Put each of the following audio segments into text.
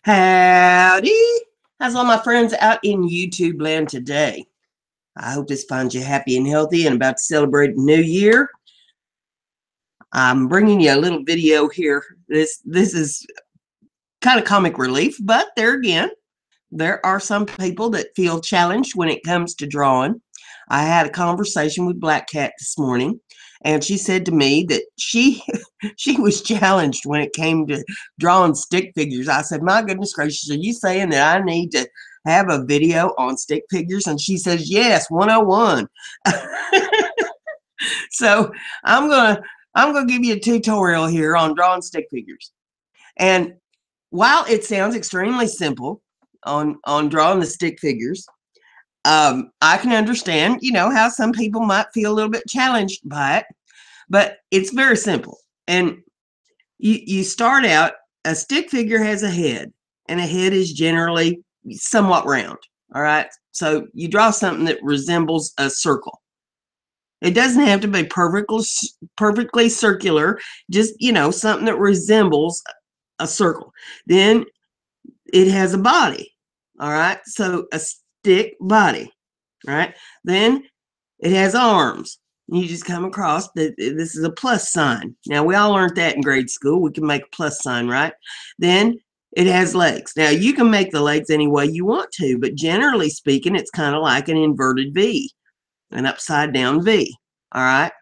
Howdy! How's all my friends out in YouTube land today? I hope this finds you happy and healthy and about to celebrate the new year. I'm bringing you a little video here. This is kind of comic relief, but there again, there are some people that feel challenged when it comes to drawing. I had a conversation with Black Cat this morning, and she said to me that she was challenged when it came to drawing stick figures. I said, my goodness gracious, are you saying that I need to have a video on stick figures? And she says, yes, 101. So I'm gonna give you a tutorial here on drawing stick figures. And while it sounds extremely simple on drawing the stick figures, I can understand, how some people might feel a little bit challenged by it, but it's very simple. And you start out, a stick figure has a head, and a head is generally somewhat round. All right. So you draw something that resembles a circle. It doesn't have to be perfectly circular, just, something that resembles a circle. Then it has a body. All right. So a stick body. Right. Then it has arms. You just come across that this is a plus sign. Now, we all learned that in grade school. We can make a plus sign, right? Then it has legs. Now, you can make the legs any way you want to, but generally speaking, it's kind of like an inverted V, an upside down V. All right.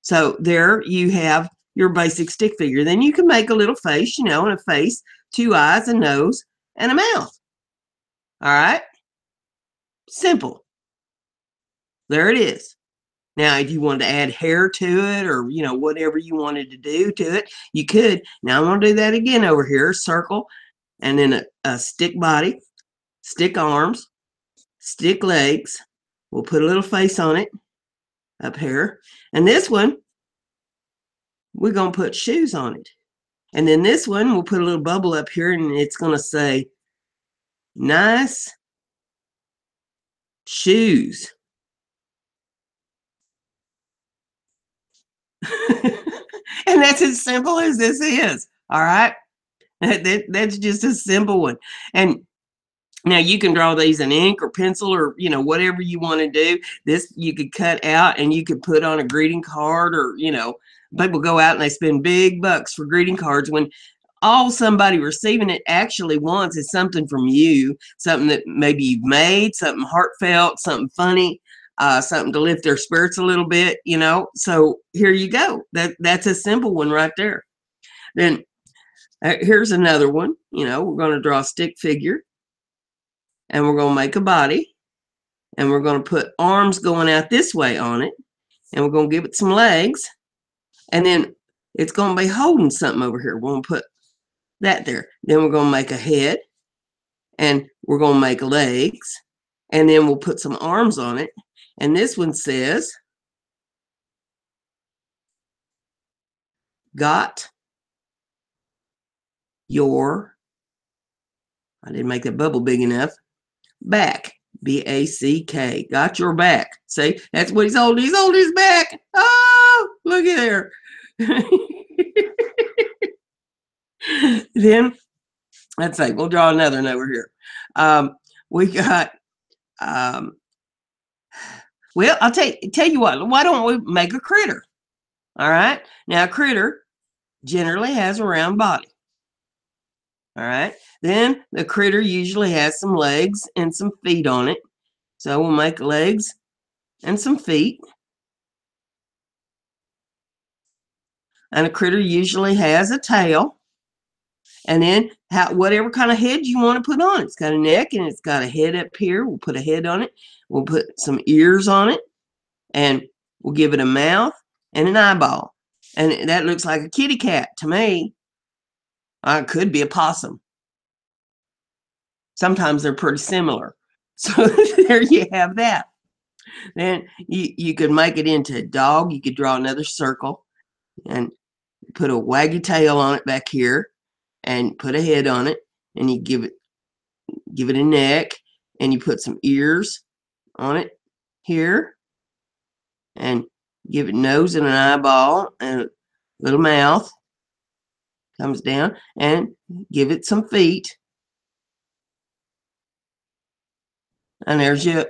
So there you have your basic stick figure. Then you can make a little face, and a face, two eyes, a nose, and a mouth. All right. Simple. There it is. Now, if you wanted to add hair to it or, whatever you wanted to do to it, you could. Now, I'm going to do that again over here. Circle, and then a stick body, stick arms, stick legs. We'll put a little face on it up here. And this one, we're going to put shoes on it. And then this one, we'll put a little bubble up here, and it's going to say, nice shoes. And that's as simple as this is. All right. That's just a simple one. And now you can draw these in ink or pencil or, whatever you want to do. This you could cut out and you could put on a greeting card, or, people go out and they spend big bucks for greeting cards when all somebody receiving it actually wants is something from you, something that maybe you've made, something heartfelt, something funny. Something to lift their spirits a little bit, So here you go. That's a simple one right there. Then here's another one. We're going to draw a stick figure, and we're going to make a body, and we're going to put arms going out this way on it, and we're going to give it some legs, and then it's going to be holding something over here. We're going to put that there. Then we're going to make a head, and we're going to make legs, and then we'll put some arms on it. And this one says, got your, I didn't make that bubble big enough, back, B-A-C-K, got your back. See, that's what he's holding. He's holding his back. Oh, look at there. Then, let's see, we'll draw another one over here. We got, well, I'll tell you what, why don't we make a critter? All right. Now, a critter generally has a round body. All right. Then the critter usually has some legs and some feet on it. So we'll make legs and some feet. And a critter usually has a tail. And then whatever kind of head you want to put on it. It's got a neck and it's got a head up here. We'll put a head on it. We'll put some ears on it. And we'll give it a mouth and an eyeball. And that looks like a kitty cat to me. It could be a possum. Sometimes they're pretty similar. So there you have that. Then you could make it into a dog. You could draw another circle and put a waggy tail on it back here and put a head on it. And you give it a neck, and you put some ears on it here. And give it nose and an eyeball and a little mouth. Comes down, and give it some feet. And there's your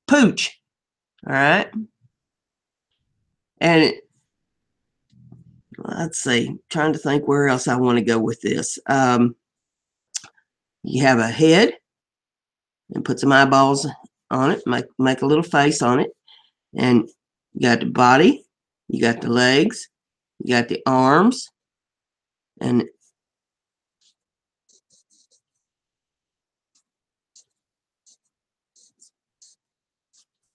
pooch. All right. And let's see, trying to think where else I want to go with this. You have a head and put some eyeballs on it, make a little face on it. And you got the body, you got the legs, you got the arms, and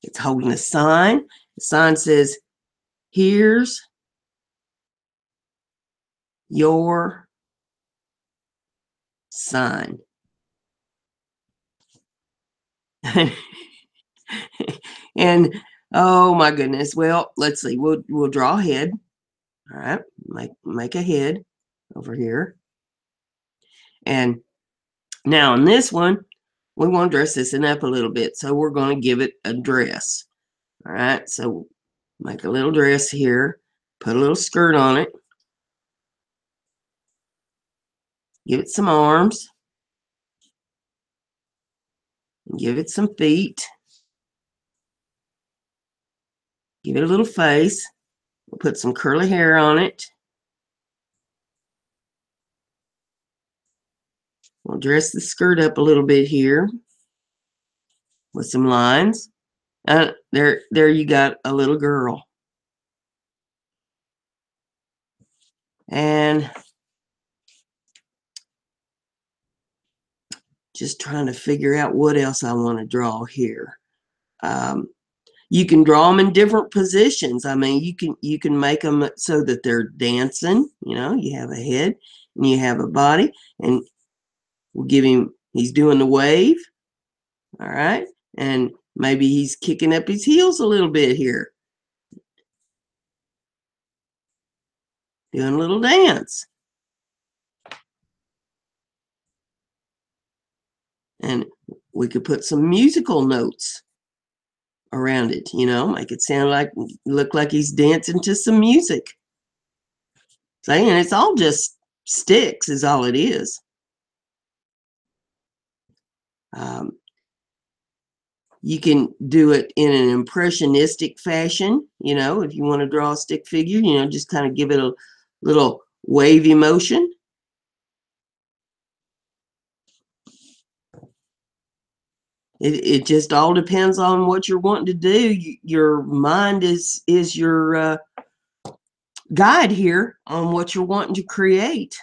it's holding a sign. The sign says, "Here's your sign." And oh my goodness. Well, let's see. We'll draw a head. All right. Make a head over here. And now in this one, we want to dress this up a little bit. So we're going to give it a dress. All right. So make a little dress here. Put a little skirt on it. Give it some arms. Give it some feet. Give it a little face. We'll put some curly hair on it. We'll dress the skirt up a little bit here with some lines. There you got a little girl. And just trying to figure out what else I want to draw here. You can draw them in different positions. I mean, you can make them so that they're dancing. You know, you have a head and you have a body, and we'll give him, he's doing the wave. All right. And maybe he's kicking up his heels a little bit here. Doing a little dance. And we could put some musical notes around it, you know, make it sound like, look like he's dancing to some music. See, and it's all just sticks is all it is. You can do it in an impressionistic fashion, you know, if you want to draw a stick figure, you know, just kind of give it a little wavy motion. It just all depends on what you're wanting to do. Your mind is your guide here on what you're wanting to create.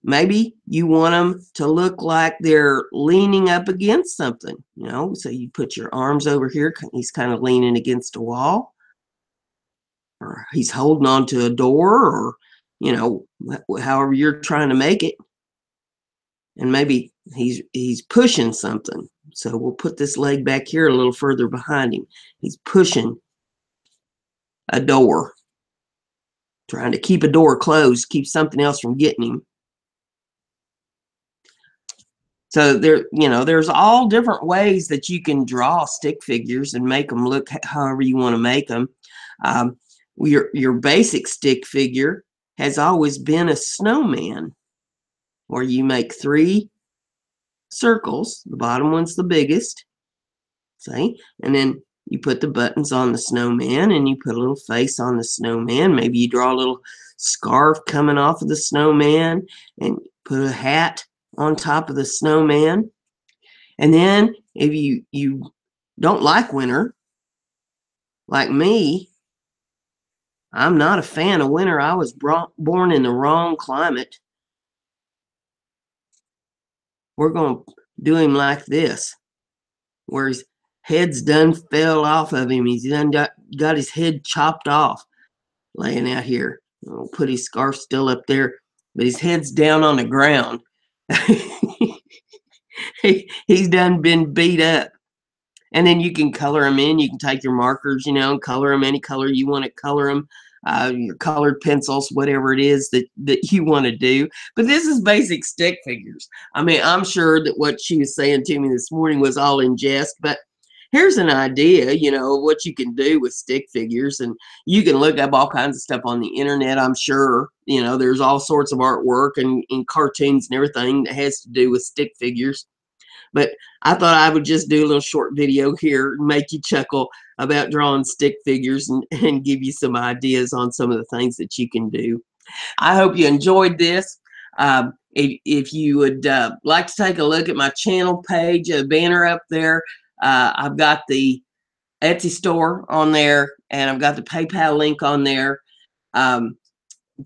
Maybe you want them to look like they're leaning up against something, you know, so you put your arms over here. He's kind of leaning against a wall, or he's holding on to a door, or, you know, however you're trying to make it. And maybe he's pushing something. So we'll put this leg back here a little further behind him. He's pushing a door, trying to keep a door closed, keep something else from getting him. So there, you know, there's all different ways that you can draw stick figures and make them look however you want to make them. Your basic stick figure has always been a snowman, where you make 3 circles. The bottom one's the biggest, see, and then you put the buttons on the snowman, and you put a little face on the snowman. Maybe you draw a little scarf coming off of the snowman, and put a hat on top of the snowman. And then if you don't like winter, like me, I'm not a fan of winter. I was born in the wrong climate. We're going to do him like this, where his head's done fell off of him. He's done got his head chopped off, laying out here. We'll put his scarf still up there, but his head's down on the ground. He's done been beat up. And then you can color him in. You can take your markers, you know, and color them any color you want to color them. Your colored pencils, whatever it is that you want to do. But this is basic stick figures. I mean, I'm sure that what she was saying to me this morning was all in jest, but here's an idea, you know, what you can do with stick figures. And you can look up all kinds of stuff on the internet, I'm sure. You know, there's all sorts of artwork and cartoons and everything that has to do with stick figures. But I thought I would just do a little short video here and make you chuckle about drawing stick figures and give you some ideas on some of the things that you can do. I hope you enjoyed this. If you would like to take a look at my channel page, a banner up there, I've got the Etsy store on there, and I've got the PayPal link on there.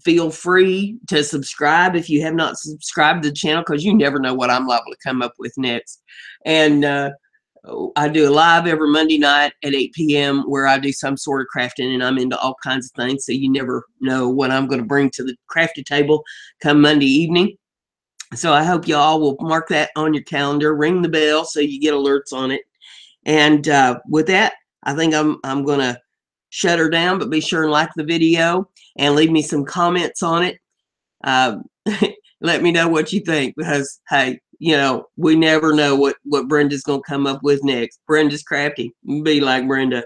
Feel free to subscribe if you have not subscribed to the channel, because you never know what I'm liable to come up with next. And I do a live every Monday night at 8 p.m. where I do some sort of crafting, and I'm into all kinds of things, so you never know what I'm going to bring to the crafty table come Monday evening. So I hope you all will mark that on your calendar, ring the bell so you get alerts on it. And with that, I think I'm going to shut her down, but be sure and like the video and leave me some comments on it. Let me know what you think, because hey, you know, we never know what Brenda's going to come up with next. Brenda's crafty. Be like Brenda.